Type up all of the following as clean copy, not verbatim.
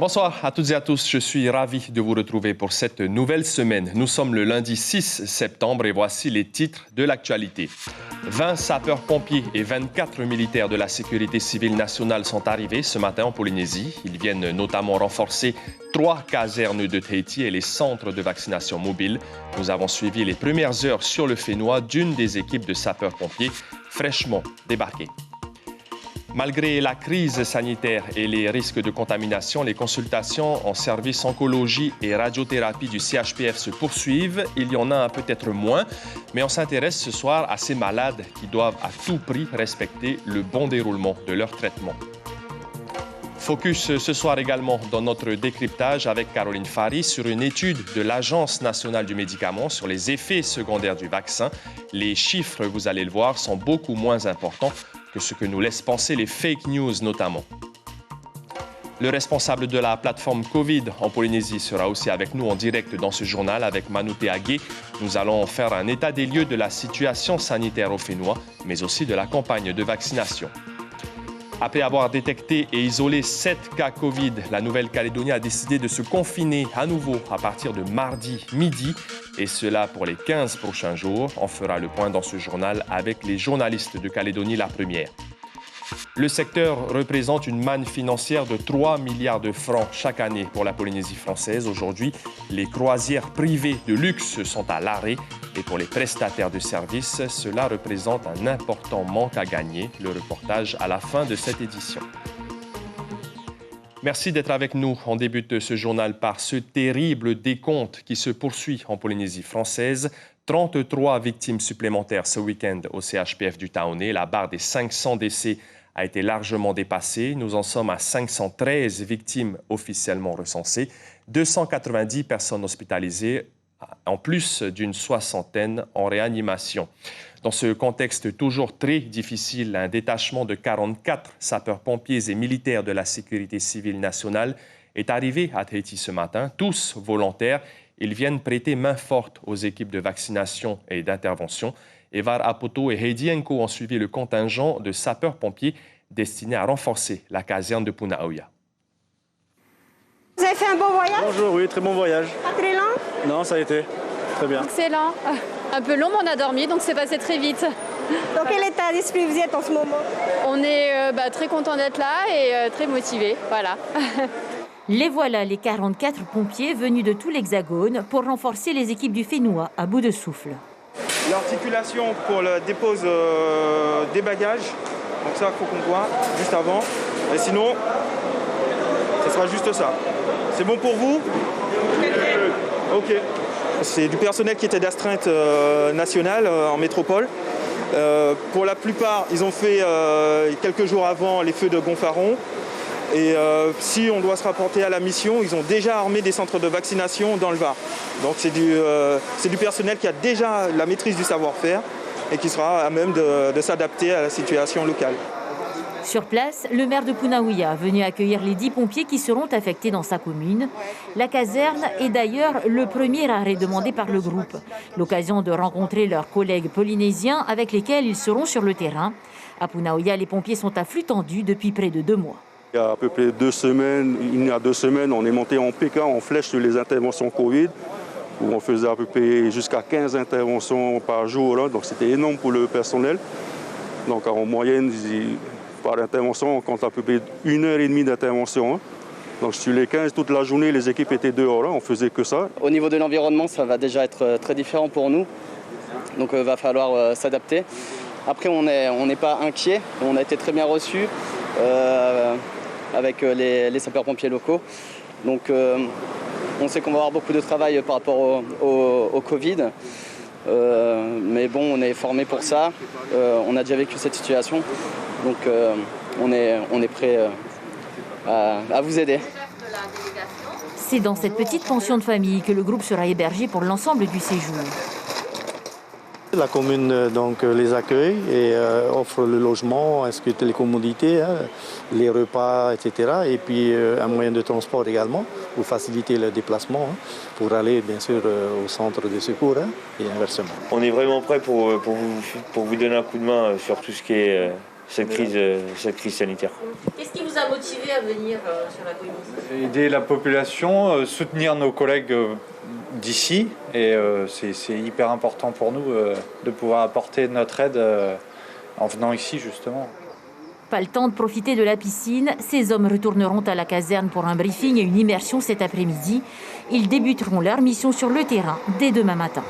Bonsoir à toutes et à tous, je suis ravi de vous retrouver pour cette nouvelle semaine. Nous sommes le lundi 6 septembre et voici les titres de l'actualité. 20 sapeurs-pompiers et 24 militaires de la sécurité civile nationale sont arrivés ce matin en Polynésie. Ils viennent notamment renforcer 3 casernes de Tahiti et les centres de vaccination mobiles. Nous avons suivi les premières heures sur le Fénois d'une des équipes de sapeurs-pompiers fraîchement débarquées. Malgré la crise sanitaire et les risques de contamination, les consultations en service oncologie et radiothérapie du CHPF se poursuivent. Il y en a peut-être moins, mais on s'intéresse ce soir à ces malades qui doivent à tout prix respecter le bon déroulement de leur traitement. Focus ce soir également dans notre décryptage avec Caroline Fari sur une étude de l'Agence nationale du médicament sur les effets secondaires du vaccin. Les chiffres, vous allez le voir, sont beaucoup moins importants que ce que nous laissent penser les fake news notamment. Le responsable de la plateforme Covid en Polynésie sera aussi avec nous en direct dans ce journal avec Manouté Agué. Nous allons faire un état des lieux de la situation sanitaire au Fénois, mais aussi de la campagne de vaccination. Après avoir détecté et isolé 7 cas Covid, la Nouvelle-Calédonie a décidé de se confiner à nouveau à partir de mardi midi, et cela pour les 15 prochains jours. On fera le point dans ce journal avec les journalistes de Calédonie la première. Le secteur représente une manne financière de 3 milliards de francs chaque année pour la Polynésie française. Aujourd'hui, les croisières privées de luxe sont à l'arrêt et pour les prestataires de services, cela représente un important manque à gagner. Le reportage à la fin de cette édition. Merci d'être avec nous. On débute ce journal par ce terrible décompte qui se poursuit en Polynésie française. 33 victimes supplémentaires ce week-end au CHPF du Taoné. La barre des 500 décès a été largement dépassée. Nous en sommes à 513 victimes officiellement recensées, 290 personnes hospitalisées, en plus d'une soixantaine en réanimation. Dans ce contexte toujours très difficile, un détachement de 44 sapeurs-pompiers et militaires de la sécurité civile nationale est arrivé à Tahiti ce matin, tous volontaires. Ils viennent prêter main forte aux équipes de vaccination et d'intervention. Evar Apoto et Heidi Enko ont suivi le contingent de sapeurs-pompiers destiné à renforcer la caserne de Punaoya. Vous avez fait un bon voyage? Bonjour, oui, très bon voyage. Pas très lent? Non, ça a été très bien. Excellent. Un peu long, mais on a dormi, donc c'est passé très vite. Dans quel état d'esprit vous êtes en ce moment? On est très content d'être là et très motivés. Voilà. Les voilà, les 44 pompiers venus de tout l'Hexagone pour renforcer les équipes du Fénois à bout de souffle. L'articulation pour la dépose des bagages, donc ça, il faut qu'on voit juste avant. Et sinon, ce sera juste ça. C'est bon pour vous? Ok. C'est du personnel qui était d'astreinte nationale en métropole. Pour la plupart, ils ont fait quelques jours avant les feux de Gonfaron. Et si on doit se rapporter à la mission, ils ont déjà armé des centres de vaccination dans le Var. Donc c'est du personnel qui a déjà la maîtrise du savoir-faire et qui sera à même de s'adapter à la situation locale. Sur place, le maire de Punaoya venu accueillir les 10 pompiers qui seront affectés dans sa commune. La caserne est d'ailleurs le premier arrêt demandé par le groupe. L'occasion de rencontrer leurs collègues polynésiens avec lesquels ils seront sur le terrain. À Punaoya, les pompiers sont à flux tendu depuis près de 2 mois. Il y a à peu près 2 semaines, on est monté en PK, en flèche sur les interventions Covid, où on faisait à peu près jusqu'à 15 interventions par jour. Là, donc c'était énorme pour le personnel. Donc en moyenne, par intervention, on compte à peu près 1h30 d'intervention. Donc sur les 15, toute la journée, les équipes étaient dehors, là, on faisait que ça. Au niveau de l'environnement, ça va déjà être très différent pour nous. Donc il va falloir s'adapter. Après, on n'est pas inquiet, on a été très bien reçus avec les sapeurs-pompiers locaux. Donc on sait qu'on va avoir beaucoup de travail par rapport au Covid. Mais bon, on est formé pour ça. On a déjà vécu cette situation. Donc on est prêt à vous aider. C'est dans cette petite pension de famille que le groupe sera hébergé pour l'ensemble du séjour. La commune donc les accueille et offre le logement, ainsi que les commodités, les repas, etc. Et puis un moyen de transport également pour faciliter le déplacement, pour aller bien sûr au centre de secours et inversement. On est vraiment prêt pour vous donner un coup de main sur tout ce qui est cette crise sanitaire. Qu'est-ce qui vous a motivé à venir sur la commune ? Aider la population, soutenir nos collègues d'ici, et c'est hyper important pour nous de pouvoir apporter notre aide en venant ici justement. Pas le temps de profiter de la piscine, ces hommes retourneront à la caserne pour un briefing et une immersion cet après-midi. Ils débuteront leur mission sur le terrain dès demain matin.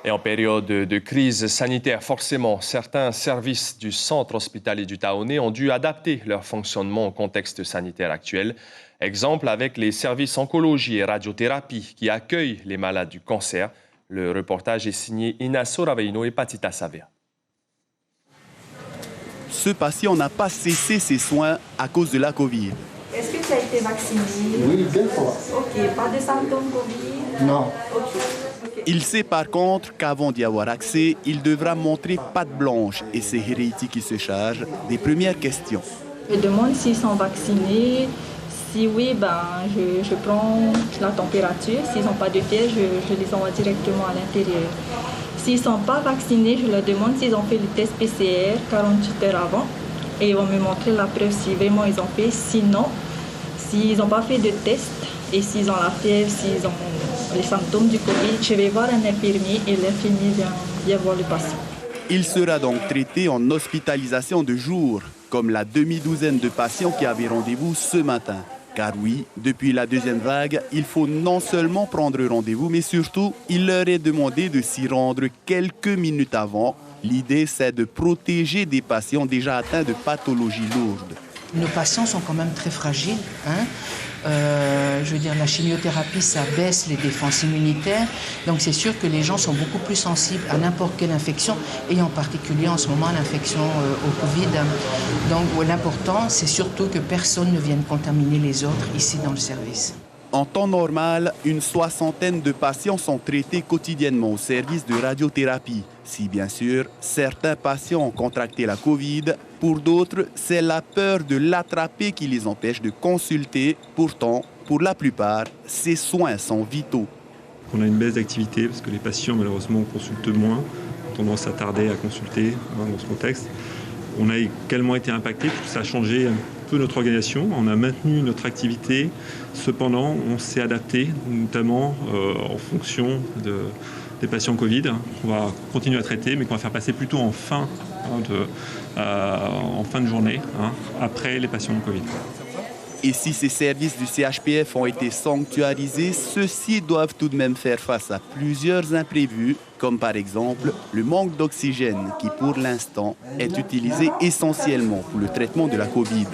Et en période de crise sanitaire, forcément, certains services du centre hospitalier du Taoné ont dû adapter leur fonctionnement au contexte sanitaire actuel. Exemple avec les services oncologie et radiothérapie qui accueillent les malades du cancer. Le reportage est signé Inasso Raveino et Patita Savea. Ce patient n'a pas cessé ses soins à cause de la Covid. Est-ce que tu as été vacciné? Oui, 2 fois. Ok, pas de symptômes Covid? Non. Okay. Il sait par contre qu'avant d'y avoir accès, il devra montrer patte blanche et c'est Hereiti qui se charge des premières questions. Je demande s'ils sont vaccinés. Si oui, je prends la température. S'ils n'ont pas de fièvre, je les envoie directement à l'intérieur. S'ils ne sont pas vaccinés, je leur demande s'ils ont fait le test PCR 48 heures avant. Et ils vont me montrer la preuve si vraiment ils ont fait. Sinon, s'ils n'ont pas fait de test et s'ils ont la fièvre, s'ils ont les symptômes du Covid, je vais voir un infirmier et l'infirmier vient voir le patient. Il sera donc traité en hospitalisation de jour, comme la demi-douzaine de patients qui avaient rendez-vous ce matin. Car oui, depuis la deuxième vague, il faut non seulement prendre rendez-vous, mais surtout, il leur est demandé de s'y rendre quelques minutes avant. L'idée, c'est de protéger des patients déjà atteints de pathologies lourdes. Nos patients sont quand même très fragiles. Je veux dire, la chimiothérapie, ça baisse les défenses immunitaires. Donc c'est sûr que les gens sont beaucoup plus sensibles à n'importe quelle infection, et en particulier en ce moment l'infection au Covid. Donc l'important, c'est surtout que personne ne vienne contaminer les autres ici dans le service. En temps normal, une 60aine de patients sont traités quotidiennement au service de radiothérapie. Si bien sûr, certains patients ont contracté la Covid, pour d'autres, c'est la peur de l'attraper qui les empêche de consulter. Pourtant, pour la plupart, ces soins sont vitaux. On a une baisse d'activité parce que les patients, malheureusement, consultent moins, ont tendance à tarder à consulter dans ce contexte. On a également été impacté parce que ça a changé un peu notre organisation. On a maintenu notre activité. Cependant, on s'est adapté, notamment en fonction des patients Covid, qu'on va continuer à traiter, mais qu'on va faire passer plutôt en fin de journée, après les patients Covid. Et si ces services du CHPF ont été sanctuarisés, ceux-ci doivent tout de même faire face à plusieurs imprévus, comme par exemple le manque d'oxygène qui, pour l'instant, est utilisé essentiellement pour le traitement de la Covid.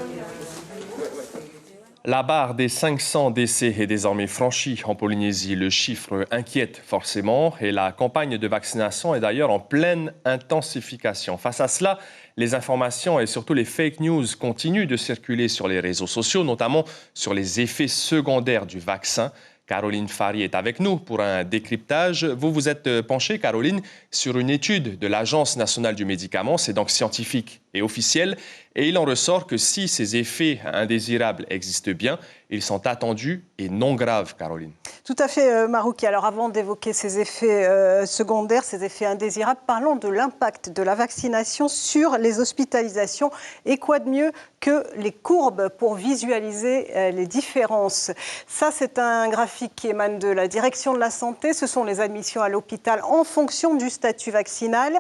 La barre des 500 décès est désormais franchie en Polynésie. Le chiffre inquiète forcément et la campagne de vaccination est d'ailleurs en pleine intensification. Face à cela, les informations et surtout les fake news continuent de circuler sur les réseaux sociaux, notamment sur les effets secondaires du vaccin. Caroline Fari est avec nous pour un décryptage. Vous vous êtes penchée, Caroline, sur une étude de l'Agence nationale du médicament. C'est donc scientifique et officiel. Et il en ressort que si ces effets indésirables existent bien, ils sont attendus et non graves, Caroline. Tout à fait, Marouki. Alors avant d'évoquer ces effets secondaires, ces effets indésirables, parlons de l'impact de la vaccination sur les hospitalisations. Et quoi de mieux que les courbes pour visualiser les différences. Ça, c'est un graphique qui émane de la direction de la santé. Ce sont les admissions à l'hôpital en fonction du statut vaccinal.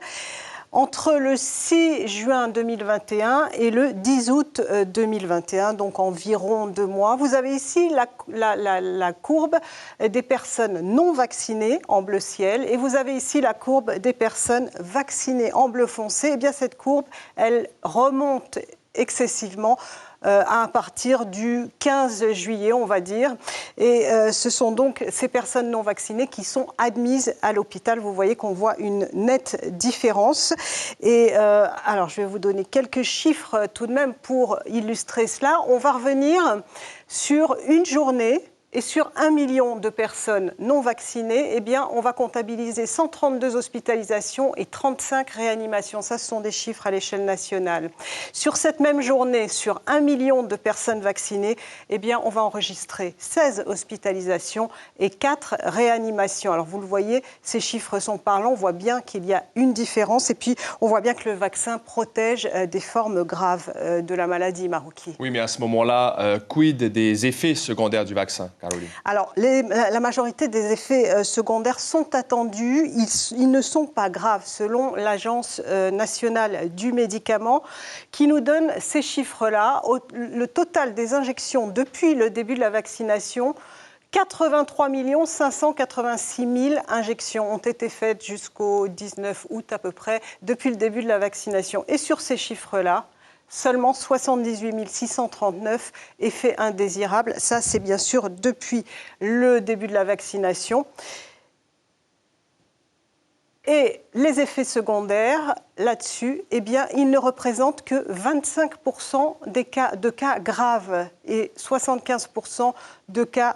Entre le 6 juin 2021 et le 10 août 2021, donc environ 2 mois. Vous avez ici la courbe des personnes non vaccinées en bleu ciel et vous avez ici la courbe des personnes vaccinées en bleu foncé. Eh bien, cette courbe, elle remonte excessivement à partir du 15 juillet, on va dire. Et ce sont donc ces personnes non vaccinées qui sont admises à l'hôpital. Vous voyez qu'on voit une nette différence. Et alors, je vais vous donner quelques chiffres tout de même pour illustrer cela. On va revenir sur une journée Et sur 1 million de personnes non vaccinées, eh bien, on va comptabiliser 132 hospitalisations et 35 réanimations. Ça, ce sont des chiffres à l'échelle nationale. Sur cette même journée, sur 1 million de personnes vaccinées, eh bien, on va enregistrer 16 hospitalisations et 4 réanimations. Alors, vous le voyez, ces chiffres sont parlants. On voit bien qu'il y a une différence. Et puis, on voit bien que le vaccin protège des formes graves de la maladie, Marouki. Oui, mais à ce moment-là, quid des effets secondaires du vaccin, Caroline? Alors, la majorité des effets secondaires sont attendus. Ils ne sont pas graves, selon l'Agence nationale du médicament, qui nous donne ces chiffres-là. Le total des injections depuis le début de la vaccination, 83 586 000 injections ont été faites jusqu'au 19 août à peu près, depuis le début de la vaccination. Et sur ces chiffres-là, seulement 78 639 effets indésirables. Ça, c'est bien sûr depuis le début de la vaccination. Et les effets secondaires, là-dessus, eh bien, ils ne représentent que 25% de cas graves et 75% de cas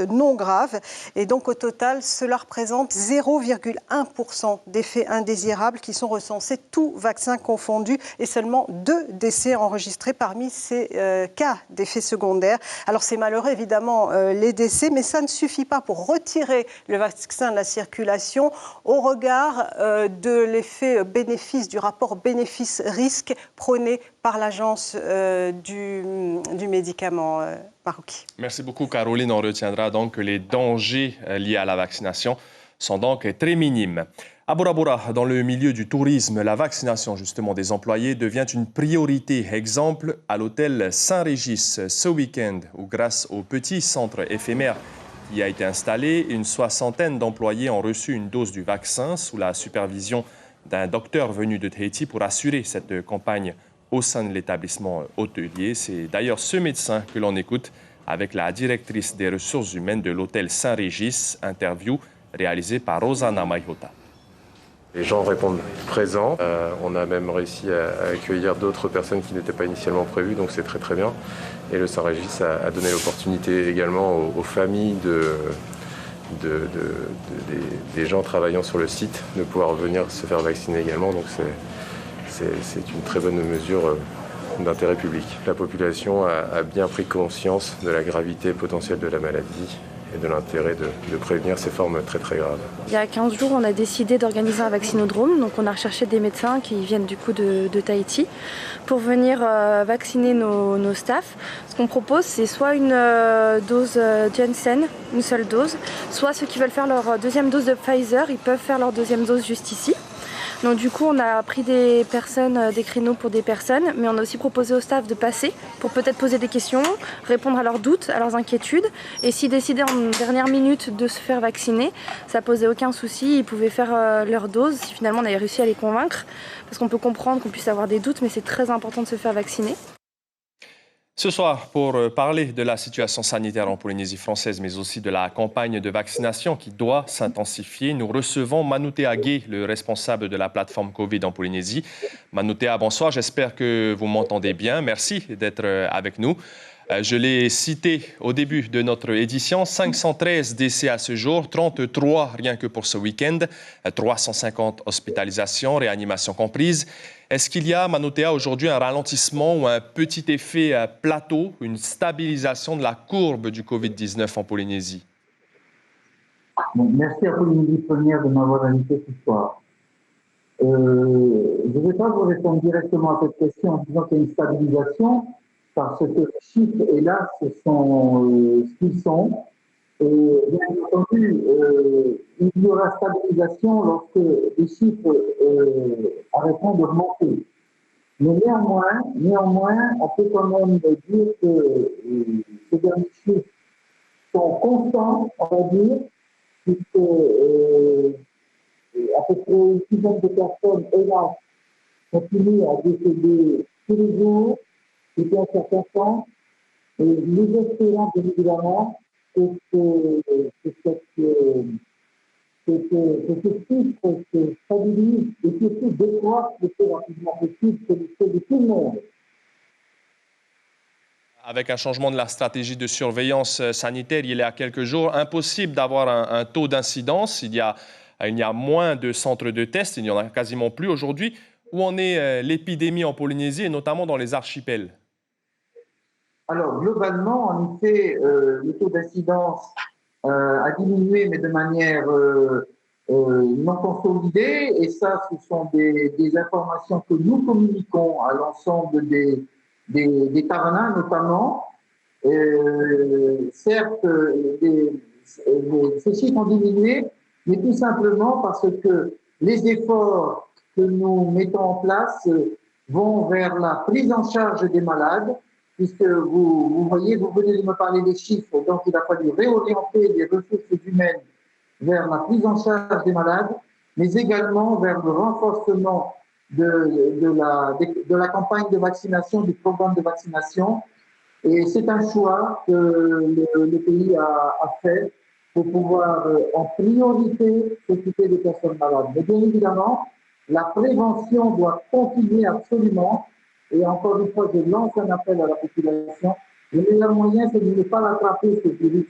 non graves. Et donc, au total, cela représente 0,1% d'effets indésirables qui sont recensés, tous vaccins confondus, et seulement 2 décès enregistrés parmi ces cas d'effets secondaires. Alors, c'est malheureux, évidemment, les décès, mais ça ne suffit pas pour retirer le vaccin de la circulation au regard de l'effet bénéfice, du rapport bénéfice-risque prôné par l'Agence du médicament. Marouki. Merci beaucoup, Caroline. On retiendra donc que les dangers liés à la vaccination sont donc très minimes. À Bora Bora, dans le milieu du tourisme, la vaccination justement des employés devient une priorité. Exemple à l'hôtel Saint-Régis ce week-end, où grâce au petit centre éphémère qui a été installé, une 60aine d'employés ont reçu une dose du vaccin sous la supervision d'un docteur venu de Tahiti pour assurer cette campagne au sein de l'établissement hôtelier. C'est d'ailleurs ce médecin que l'on écoute avec la directrice des ressources humaines de l'hôtel Saint-Régis, interview réalisée par Rosanna Maihota. Les gens répondent présents. On a même réussi à accueillir d'autres personnes qui n'étaient pas initialement prévues, donc c'est très très bien. Et le Saint-Régis a donné l'opportunité également aux familles des gens travaillant sur le site de pouvoir venir se faire vacciner également. Donc c'est une très bonne mesure d'intérêt public. La population a bien pris conscience de la gravité potentielle de la maladie et de l'intérêt de prévenir ces formes très très graves. Il y a 15 jours, on a décidé d'organiser un vaccinodrome. Donc on a recherché des médecins qui viennent du coup de Tahiti pour venir vacciner nos staffs. Ce qu'on propose, c'est soit une dose Janssen, une seule dose, soit ceux qui veulent faire leur deuxième dose de Pfizer, ils peuvent faire leur deuxième dose juste ici. Donc du coup, on a pris des créneaux pour des personnes, mais on a aussi proposé au staff de passer pour peut-être poser des questions, répondre à leurs doutes, à leurs inquiétudes. Et s'ils décidaient en dernière minute de se faire vacciner, ça posait aucun souci, ils pouvaient faire leur dose si finalement on avait réussi à les convaincre. Parce qu'on peut comprendre qu'on puisse avoir des doutes, mais c'est très important de se faire vacciner. Ce soir, pour parler de la situation sanitaire en Polynésie française, mais aussi de la campagne de vaccination qui doit s'intensifier, nous recevons Manoutea Gay, le responsable de la plateforme Covid en Polynésie. Manoutea, bonsoir, j'espère que vous m'entendez bien. Merci d'être avec nous. Je l'ai cité au début de notre édition, 513 décès à ce jour, 33 rien que pour ce week-end, 350 hospitalisations, réanimations comprises. Est-ce qu'il y a, Manoutea, aujourd'hui un ralentissement ou un petit effet plateau, une stabilisation de la courbe du Covid-19 en Polynésie? Merci à Polynésie Première de m'avoir invité ce soir. Je ne vais pas vous répondre directement à cette question en disant qu'il y a une stabilisation, parce que les chiffres, hélas, sont ce qu'ils sont. Et bien entendu, il y aura stabilisation lorsque les chiffres arrêteront d'augmenter. Mais néanmoins, on peut quand même dire que ces derniers chiffres sont constants, on va dire, puisque à peu près une dizaine de personnes, hélas, continuent à décéder tous les jours, depuis un certain temps. Et nous espérons, bien évidemment, que ce chiffre se stabilise et surtout décroître le plus rapidement possible, c'est le souhait de tout le monde. Avec un changement de la stratégie de surveillance sanitaire il y a quelques jours, impossible d'avoir un taux d'incidence. Il y a moins de centres de tests, il n'y en a quasiment plus aujourd'hui. Où en est l'épidémie en Polynésie et notamment dans les archipels? Alors, globalement, en effet, le taux d'incidence a diminué, mais de manière non consolidée. Et ça, ce sont des informations que nous communiquons à l'ensemble des taranins, notamment. Certes, ces chiffres ont diminué, mais tout simplement parce que les efforts que nous mettons en place vont vers la prise en charge des malades, puisque vous voyez, vous venez de me parler des chiffres, donc il a fallu réorienter les ressources humaines vers la prise en charge des malades, mais également vers le renforcement de la campagne de vaccination, du programme de vaccination. Et c'est un choix que le pays a fait pour pouvoir en priorité s'occuper des personnes malades. Mais bien évidemment, la prévention doit continuer absolument. Et encore une fois, je lance un appel à la population. Le meilleur moyen, c'est de ne pas l'attraper, ce virus.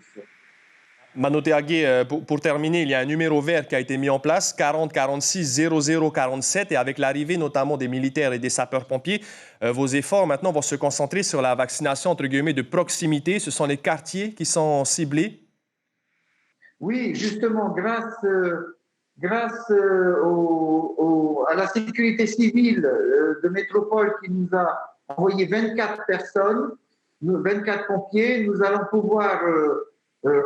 Manoté Agué, pour terminer, il y a un numéro vert qui a été mis en place, 40 46 00 47, et avec l'arrivée notamment des militaires et des sapeurs-pompiers, vos efforts maintenant vont se concentrer sur la vaccination entre guillemets de proximité. Ce sont les quartiers qui sont ciblés? Oui, justement, grâce à la sécurité civile de Métropole qui nous a envoyé 24 personnes, 24 pompiers, nous allons pouvoir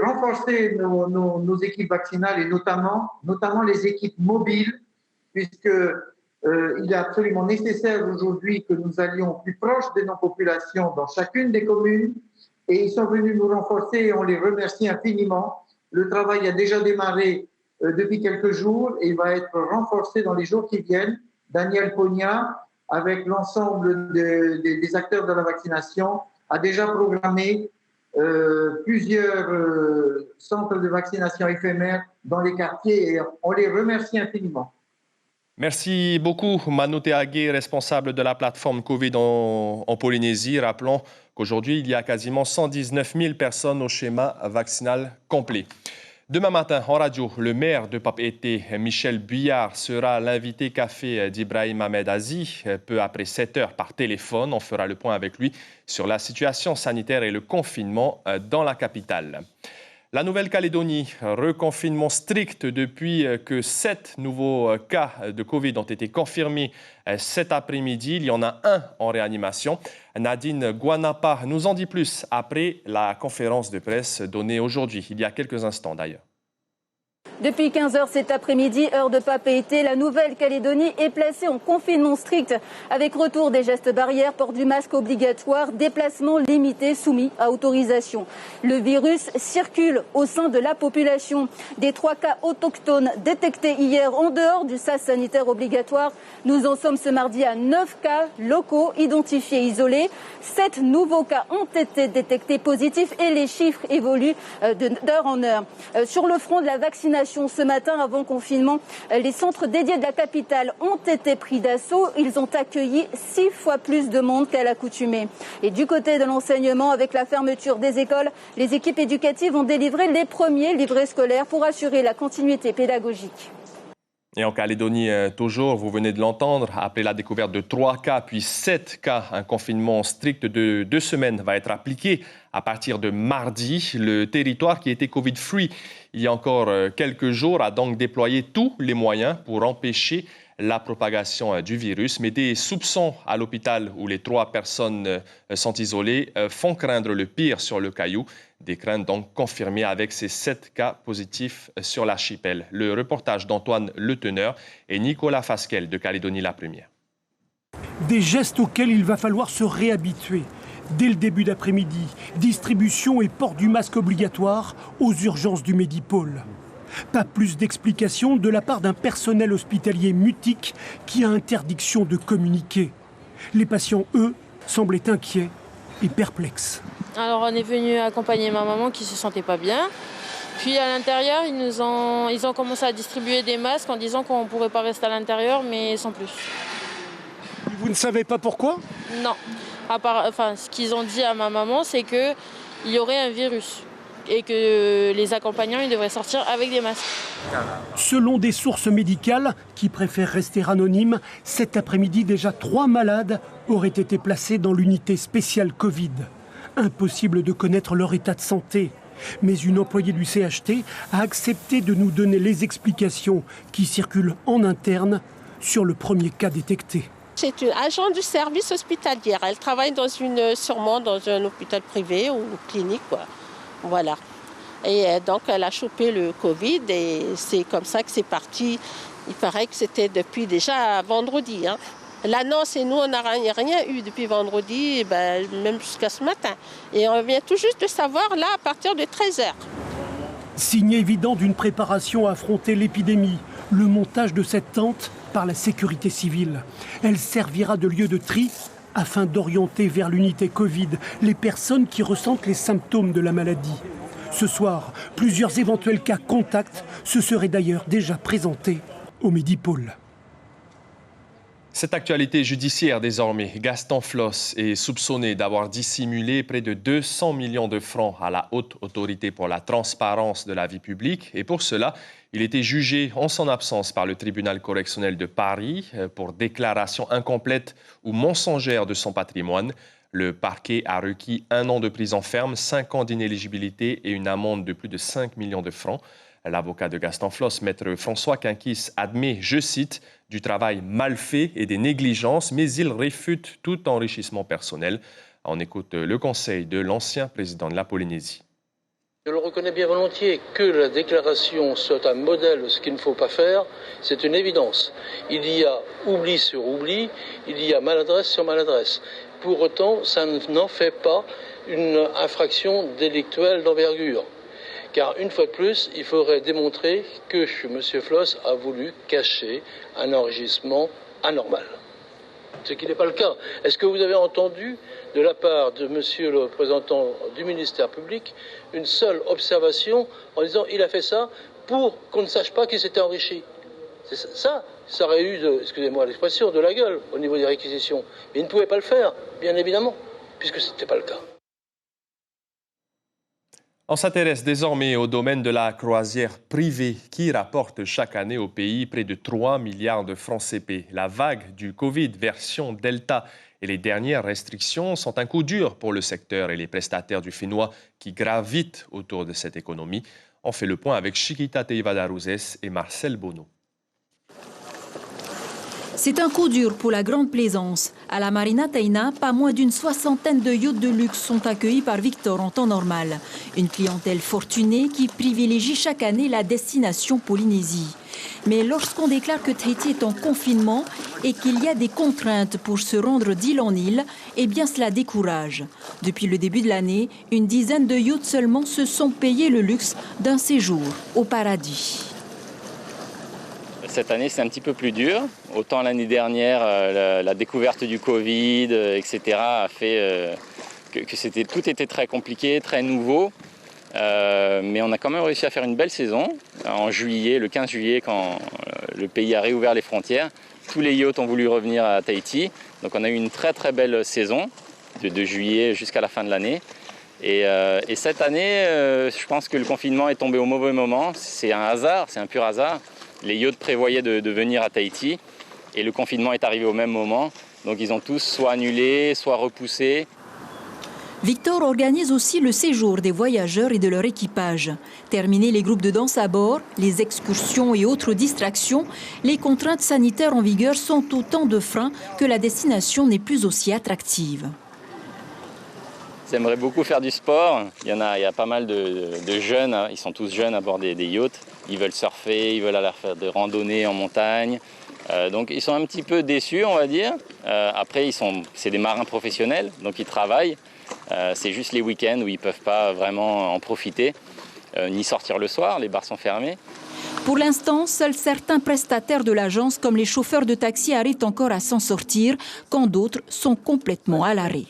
renforcer nos équipes vaccinales et notamment les équipes mobiles, puisque il est absolument nécessaire aujourd'hui que nous allions plus proche de nos populations dans chacune des communes, et ils sont venus nous renforcer et on les remercie infiniment. Le travail a déjà démarré depuis quelques jours et il va être renforcé dans les jours qui viennent. Daniel Pogna, avec l'ensemble des acteurs de la vaccination, a déjà programmé plusieurs centres de vaccination éphémères dans les quartiers et on les remercie infiniment. Merci beaucoup, Manoté Agué, responsable de la plateforme Covid en Polynésie. Rappelons qu'aujourd'hui, il y a quasiment 119 000 personnes au schéma vaccinal complet. Demain matin, en radio, le maire de Papeete, Michel Buyard, sera l'invité café d'Ibrahim Ahmed Aziz. Peu après 7 heures par téléphone, on fera le point avec lui sur la situation sanitaire et le confinement dans la capitale. La Nouvelle-Calédonie, reconfinement strict depuis que 7 nouveaux cas de Covid ont été confirmés cet après-midi. Il y en a un en réanimation. Nadine Guanapa nous en dit plus après la conférence de presse donnée aujourd'hui, il y a quelques instants d'ailleurs. Depuis 15h cet après-midi, heure de Papeete, la Nouvelle-Calédonie est placée en confinement strict avec retour des gestes barrières, port du masque obligatoire, déplacement limité soumis à autorisation. Le virus circule au sein de la population. Des 3 cas autochtones détectés hier en dehors du sas sanitaire obligatoire, nous en sommes ce mardi à 9 cas locaux identifiés isolés. 7 nouveaux cas ont été détectés positifs et les chiffres évoluent d'heure en heure. Sur le front de la vaccination, ce matin, avant confinement, les centres dédiés de la capitale ont été pris d'assaut. Ils ont accueilli 6 fois plus de monde qu'à l'accoutumée. Et du côté de l'enseignement, avec la fermeture des écoles, les équipes éducatives ont délivré les premiers livrets scolaires pour assurer la continuité pédagogique. Et en Calédonie, toujours, vous venez de l'entendre, après la découverte de 3 cas, puis 7 cas, un confinement strict de 2 semaines va être appliqué à partir de mardi. Le territoire qui était Covid-free il y a encore quelques jours a donc déployé tous les moyens pour empêcher la propagation du virus. Mais des soupçons à l'hôpital où les 3 personnes sont isolées font craindre le pire sur le Caillou. Des craintes donc confirmées avec ces 7 cas positifs sur l'archipel. Le reportage d'Antoine Le Teneur et Nicolas Fasquel de Calédonie la Première. Des gestes auxquels il va falloir se réhabituer. Dès le début d'après-midi, distribution et port du masque obligatoire aux urgences du Médipôle. Pas plus d'explications de la part d'un personnel hospitalier mutique qui a interdiction de communiquer. Les patients, eux, semblaient inquiets et perplexes. Alors on est venu accompagner ma maman qui se sentait pas bien. Puis à l'intérieur, ils ont commencé à distribuer des masques en disant qu'on ne pourrait pas rester à l'intérieur, mais sans plus. Vous ne savez pas pourquoi ? Non. Ce qu'ils ont dit à ma maman, c'est qu'il y aurait un virus et que les accompagnants ils devraient sortir avec des masques. Selon des sources médicales qui préfèrent rester anonymes, cet après-midi, déjà 3 malades auraient été placés dans l'unité spéciale Covid. Impossible de connaître leur état de santé. Mais une employée du CHT a accepté de nous donner les explications qui circulent en interne sur le premier cas détecté. C'est une agent du service hospitalier. Elle travaille sûrement dans un hôpital privé ou clinique, quoi. Voilà. Et donc, elle a chopé le Covid et c'est comme ça que c'est parti. Il paraît que c'était depuis déjà vendredi. L'annonce, et nous, on n'a rien eu depuis vendredi, même jusqu'à ce matin. Et on vient tout juste de savoir, là, à partir de 13h. Signe évident d'une préparation à affronter l'épidémie, le montage de cette tente par la sécurité civile. Elle servira de lieu de tri afin d'orienter vers l'unité Covid les personnes qui ressentent les symptômes de la maladie. Ce soir, plusieurs éventuels cas contacts se seraient d'ailleurs déjà présentés au Medipôle. Cette actualité judiciaire désormais, Gaston Floss est soupçonné d'avoir dissimulé près de 200 millions de francs à la Haute Autorité pour la transparence de la vie publique. Et pour cela, il était jugé en son absence par le tribunal correctionnel de Paris pour déclaration incomplète ou mensongère de son patrimoine. Le parquet a requis 1 an de prison ferme, 5 ans d'inéligibilité et une amende de plus de 5 millions de francs. L'avocat de Gaston Floss, maître François Quinquis, admet, je cite, du travail mal fait et des négligences, mais il réfute tout enrichissement personnel. On écoute le conseil de l'ancien président de la Polynésie. Je le reconnais bien volontiers, que la déclaration soit un modèle de ce qu'il ne faut pas faire, c'est une évidence. Il y a oubli sur oubli, il y a maladresse sur maladresse. Pour autant, ça n'en fait pas une infraction délictuelle d'envergure. Car une fois de plus, il faudrait démontrer que M. Floss a voulu cacher un enrichissement anormal. Ce qui n'est pas le cas. Est-ce que vous avez entendu de la part de M. le représentant du ministère public une seule observation en disant il a fait ça pour qu'on ne sache pas qu'il s'était enrichi? Ça aurait eu, excusez-moi l'expression, de la gueule au niveau des réquisitions. Mais il ne pouvait pas le faire, bien évidemment, puisque ce n'était pas le cas. On s'intéresse désormais au domaine de la croisière privée qui rapporte chaque année au pays près de 3 milliards de francs CP. La vague du Covid version Delta et les dernières restrictions sont un coup dur pour le secteur et les prestataires du Fénois qui gravitent autour de cette économie. On fait le point avec Chiquita Teivadaruzes et Marcel Bono. C'est un coup dur pour la grande plaisance. À la Marina Taina, pas moins d'une 60aine de yachts de luxe sont accueillis par Victor en temps normal. Une clientèle fortunée qui privilégie chaque année la destination Polynésie. Mais lorsqu'on déclare que Tahiti est en confinement et qu'il y a des contraintes pour se rendre d'île en île, eh bien cela décourage. Depuis le début de l'année, une dizaine de yachts seulement se sont payés le luxe d'un séjour au paradis. Cette année, c'est un petit peu plus dur. Autant l'année dernière, la découverte du Covid, etc., a fait que tout était très compliqué, très nouveau. Mais on a quand même réussi à faire une belle saison. En juillet, le 15 juillet, quand le pays a réouvert les frontières, tous les yachts ont voulu revenir à Tahiti. Donc on a eu une très très belle saison, de juillet jusqu'à la fin de l'année. Et cette année, je pense que le confinement est tombé au mauvais moment. C'est un hasard, c'est un pur hasard. Les yachts prévoyaient de venir à Tahiti et le confinement est arrivé au même moment. Donc ils ont tous soit annulé, soit repoussé. Victor organise aussi le séjour des voyageurs et de leur équipage. Terminés les groupes de danse à bord, les excursions et autres distractions, les contraintes sanitaires en vigueur sont autant de freins que la destination n'est plus aussi attractive. Ils aimeraient beaucoup faire du sport. Il y a pas mal de jeunes, ils sont tous jeunes à bord des yachts. Ils veulent surfer, ils veulent aller faire des randonnées en montagne. Donc ils sont un petit peu déçus, on va dire. Après, c'est des marins professionnels, donc ils travaillent. C'est juste les week-ends où ils ne peuvent pas vraiment en profiter, ni sortir le soir, les bars sont fermés. Pour l'instant, seuls certains prestataires de l'agence, comme les chauffeurs de taxi, arrivent encore à s'en sortir, quand d'autres sont complètement à l'arrêt.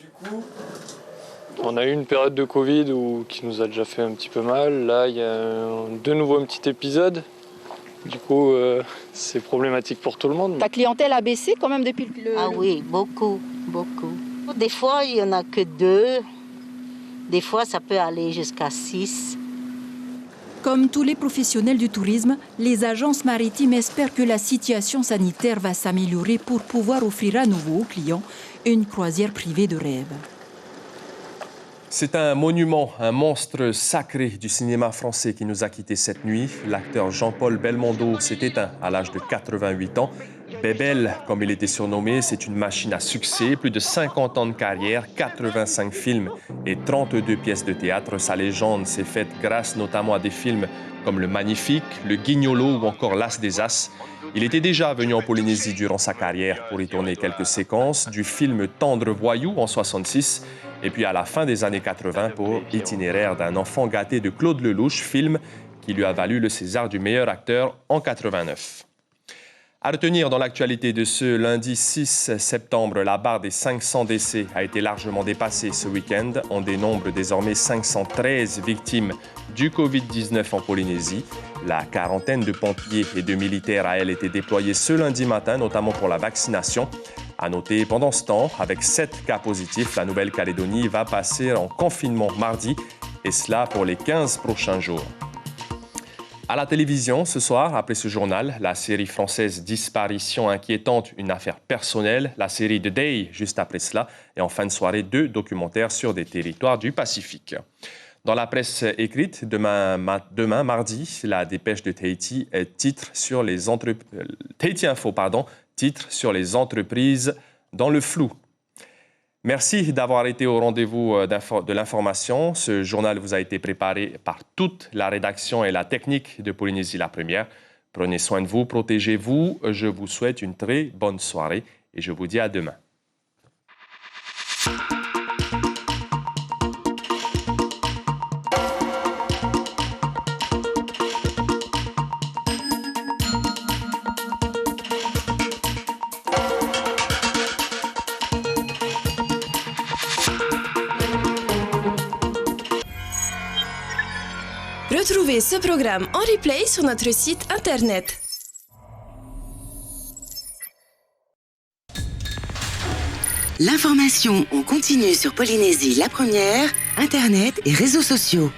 On a eu une période de Covid qui nous a déjà fait un petit peu mal. Là, il y a de nouveau un petit épisode. Du coup, c'est problématique pour tout le monde. Ta clientèle a baissé quand même depuis le... Ah oui, beaucoup, beaucoup. des fois, il n'y en a que 2. Des fois, ça peut aller jusqu'à 6. Comme tous les professionnels du tourisme, les agences maritimes espèrent que la situation sanitaire va s'améliorer pour pouvoir offrir à nouveau aux clients une croisière privée de rêve. C'est un monument, un monstre sacré du cinéma français qui nous a quittés cette nuit. L'acteur Jean-Paul Belmondo s'est éteint à l'âge de 88 ans. Bébel, comme il était surnommé, c'est une machine à succès. Plus de 50 ans de carrière, 85 films et 32 pièces de théâtre. Sa légende s'est faite grâce notamment à des films comme Le Magnifique, Le Guignolo ou encore L'As des As. Il était déjà venu en Polynésie durant sa carrière pour y tourner quelques séquences, du film Tendre Voyou en 1966 et puis à la fin des années 80 pour Itinéraire d'un enfant gâté de Claude Lelouch, film qui lui a valu le César du meilleur acteur en 1989. À retenir dans l'actualité de ce lundi 6 septembre, la barre des 500 décès a été largement dépassée ce week-end. On dénombre désormais 513 victimes du Covid-19 en Polynésie. La quarantaine de pompiers et de militaires a, elle, été déployée ce lundi matin, notamment pour la vaccination. À noter, pendant ce temps, avec 7 cas positifs, la Nouvelle-Calédonie va passer en confinement mardi, et cela pour les 15 prochains jours. À la télévision, ce soir, après ce journal, la série française Disparition inquiétante, une affaire personnelle, la série The Day, juste après cela, et en fin de soirée, 2 documentaires sur des territoires du Pacifique. Dans la presse écrite, demain mardi, la dépêche de Tahiti titre sur les Tahiti Info, titre sur les entreprises dans le flou. Merci d'avoir été au rendez-vous de l'information. Ce journal vous a été préparé par toute la rédaction et la technique de Polynésie la Première. Prenez soin de vous, protégez-vous. Je vous souhaite une très bonne soirée et je vous dis à demain. Retrouvez ce programme en replay sur notre site internet. L'information en continu sur Polynésie la Première, internet et réseaux sociaux.